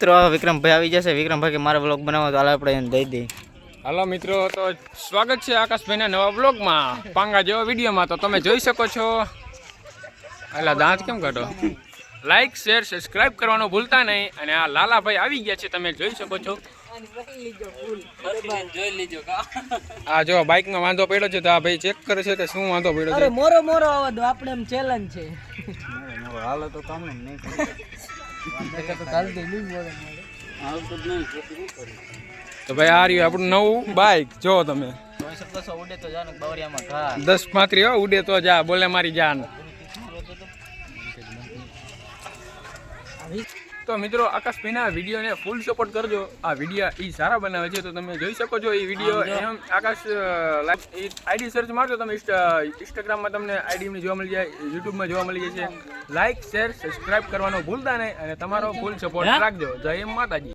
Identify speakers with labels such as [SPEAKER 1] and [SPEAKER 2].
[SPEAKER 1] મિત્રો વિક્રમભાઈ આવી જશે. વિક્રમભાઈ કે મારે વ્લોગ બનાવો તો હાલ આપણે એને દઈ દઈએ.
[SPEAKER 2] હાલો મિત્રો, તો સ્વાગત છે આકાશભાઈના નવા બ્લોગમાં, પાંગા જેવા વિડીયોમાં. તો તમે જોઈ શકો છો, એટલે દાંત કેમ કાઢો, લાઈક શેર સબસ્ક્રાઇબ કરવાનું ભૂલતા નહીં. અને આ લાલાભાઈ આવી ગયા છે, તમે જોઈ શકો છો. આ જો બાઇકમાં વાંધો પડ્યો છે, તો આ ભાઈ ચેક કરે છે કે શું વાંધો પડ્યો છે.
[SPEAKER 3] મોરો મોરો આવવા દો, આપણે એમ ચેલેન્જ છે.
[SPEAKER 1] હાલો તો કામ નહીં
[SPEAKER 2] તો ભાઈ આ રહ્યું આપણું નવું બાઇક. જો તમે
[SPEAKER 1] ઉડે તો જાને બાવરિયામાં ઘા
[SPEAKER 2] 10-35 ઉડે તો જા, બોલે મારી જાન. તો મિત્રો આકાશભાઈના વિડીયોને ફૂલ સપોર્ટ કરજો. આ વિડીયો એ સારા બનાવે છે, તો તમે જોઈ શકો છો. એ વિડીયો એમ આકાશ આઈડી સર્ચ મારજો તમે, ઇન્સ્ટાગ્રામમાં તમને આઈડી જોવા મળી જાય, યુટ્યુબમાં જોવા મળી જાય છે. લાઈક શેર સબસ્ક્રાઇબ કરવાનું ભૂલતા નહીં, અને તમારો ફૂલ સપોર્ટ રાખજો. જય માતાજી.